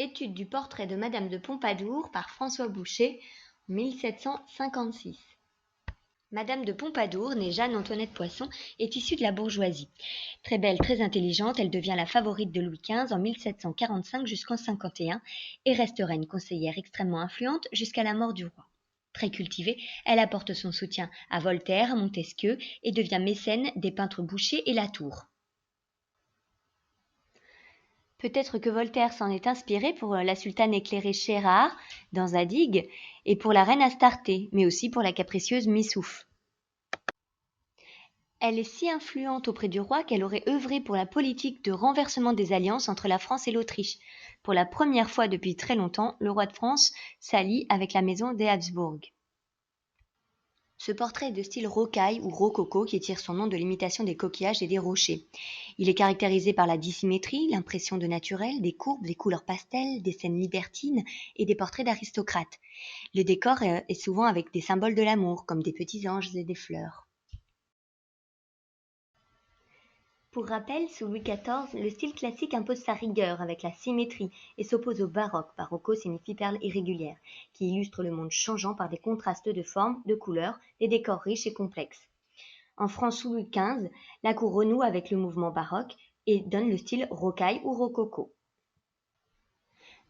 Étude du portrait de Madame de Pompadour par François Boucher, 1756. Madame de Pompadour, née Jeanne-Antoinette Poisson, est issue de la bourgeoisie. Très belle, très intelligente, elle devient la favorite de Louis XV en 1745 jusqu'en 51 et restera une conseillère extrêmement influente jusqu'à la mort du roi. Très cultivée, elle apporte son soutien à Voltaire, à Montesquieu et devient mécène des peintres Boucher et Latour. Peut-être que Voltaire s'en est inspiré pour la sultane éclairée Scheherazade dans Zadig et pour la reine Astarté, mais aussi pour la capricieuse Missouf. Elle est si influente auprès du roi qu'elle aurait œuvré pour la politique de renversement des alliances entre la France et l'Autriche. Pour la première fois depuis très longtemps, le roi de France s'allie avec la maison des Habsbourg. Ce portrait est de style rocaille ou rococo qui tire son nom de l'imitation des coquillages et des rochers. Il est caractérisé par la dissymétrie, l'impression de naturel, des courbes, des couleurs pastel, des scènes libertines et des portraits d'aristocrates. Le décor est souvent avec des symboles de l'amour, comme des petits anges et des fleurs. Pour rappel, sous Louis XIV, le style classique impose sa rigueur avec la symétrie et s'oppose au baroque. Barocco signifie perle irrégulière, qui illustre le monde changeant par des contrastes de formes, de couleurs, des décors riches et complexes. En France sous Louis XV, la cour renoue avec le mouvement baroque et donne le style rocaille ou rococo.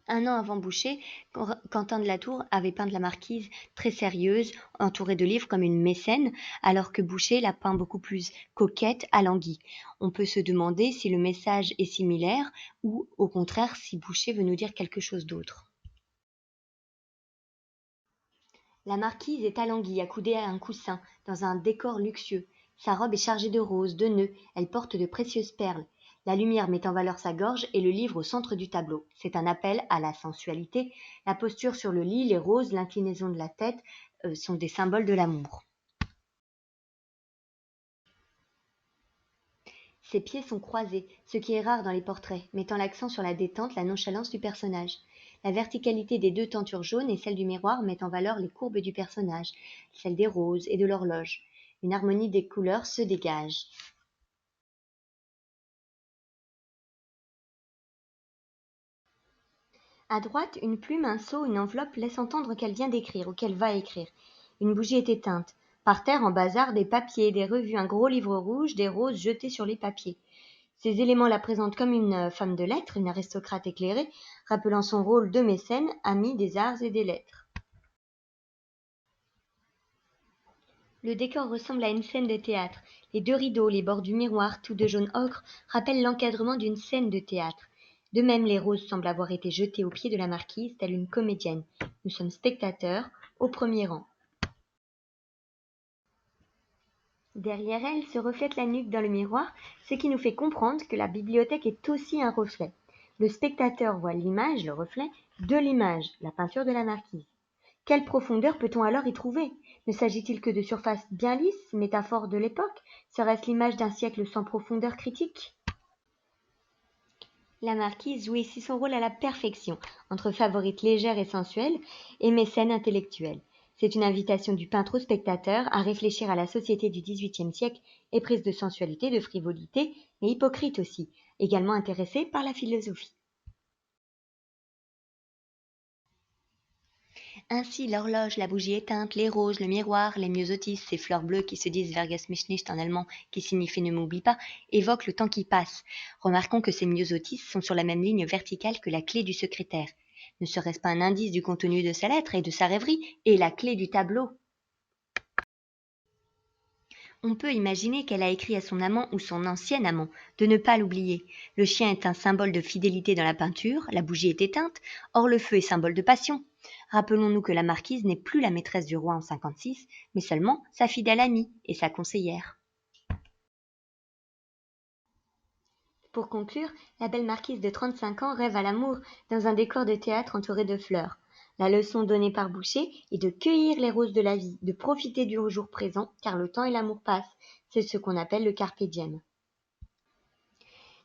Un an avant Boucher, Quentin de Latour avait peint de la marquise très sérieuse, entourée de livres comme une mécène, alors que Boucher l'a peint beaucoup plus coquette, alanguie. On peut se demander si le message est similaire ou, au contraire, si Boucher veut nous dire quelque chose d'autre. La marquise est alanguie, accoudée à un coussin, dans un décor luxueux. Sa robe est chargée de roses, de nœuds, elle porte de précieuses perles. La lumière met en valeur sa gorge et le livre au centre du tableau. C'est un appel à la sensualité. La posture sur le lit, les roses, l'inclinaison de la tête sont des symboles de l'amour. Ses pieds sont croisés, ce qui est rare dans les portraits, mettant l'accent sur la détente, la nonchalance du personnage. La verticalité des deux tentures jaunes et celle du miroir mettent en valeur les courbes du personnage, celle des roses et de l'horloge. Une harmonie des couleurs se dégage. À droite, une plume, un seau, une enveloppe laissent entendre qu'elle vient d'écrire ou qu'elle va écrire. Une bougie est éteinte. Par terre, en bazar, des papiers, des revues, un gros livre rouge, des roses jetées sur les papiers. Ces éléments la présentent comme une femme de lettres, une aristocrate éclairée, rappelant son rôle de mécène, amie des arts et des lettres. Le décor ressemble à une scène de théâtre. Les deux rideaux, les bords du miroir, tout de jaune ocre, rappellent l'encadrement d'une scène de théâtre. De même, les roses semblent avoir été jetées aux pieds de la marquise, telle une comédienne. Nous sommes spectateurs, au premier rang. Derrière elle se reflète la nuque dans le miroir, ce qui nous fait comprendre que la bibliothèque est aussi un reflet. Le spectateur voit l'image, le reflet, de l'image, la peinture de la marquise. Quelle profondeur peut-on alors y trouver? Ne s'agit-il que de surfaces bien lisses, métaphore de l'époque? Serait-ce l'image d'un siècle sans profondeur critique? La marquise joue ici son rôle à la perfection, entre favorite légère et sensuelle et mécène intellectuelle. C'est une invitation du peintre au spectateur à réfléchir à la société du XVIIIe siècle, éprise de sensualité, de frivolité, mais hypocrite aussi, également intéressée par la philosophie. Ainsi, l'horloge, la bougie éteinte, les roses, le miroir, les myosotis, ces fleurs bleues qui se disent Verges mich nicht en allemand, qui signifie ne m'oublie pas, évoquent le temps qui passe. Remarquons que ces myosotis sont sur la même ligne verticale que la clé du secrétaire. Ne serait-ce pas un indice du contenu de sa lettre et de sa rêverie, et la clé du tableau? On peut imaginer qu'elle a écrit à son amant ou son ancien amant de ne pas l'oublier. Le chien est un symbole de fidélité dans la peinture, la bougie est éteinte, or le feu est symbole de passion. Rappelons-nous que la marquise n'est plus la maîtresse du roi en 56, mais seulement sa fidèle amie et sa conseillère. Pour conclure, la belle marquise de 35 ans rêve à l'amour dans un décor de théâtre entouré de fleurs. La leçon donnée par Boucher est de cueillir les roses de la vie, de profiter du jour présent, car le temps et l'amour passent. C'est ce qu'on appelle le carpe diem.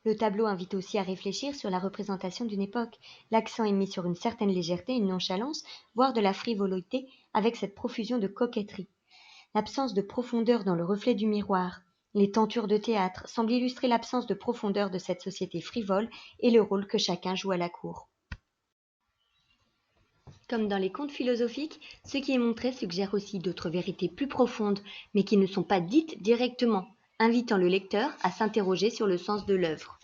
Le tableau invite aussi à réfléchir sur la représentation d'une époque. L'accent est mis sur une certaine légèreté, une nonchalance, voire de la frivolité, avec cette profusion de coquetterie. L'absence de profondeur dans le reflet du miroir, les tentures de théâtre semblent illustrer l'absence de profondeur de cette société frivole et le rôle que chacun joue à la cour. Comme dans les contes philosophiques, ce qui est montré suggère aussi d'autres vérités plus profondes, mais qui ne sont pas dites directement, invitant le lecteur à s'interroger sur le sens de l'œuvre.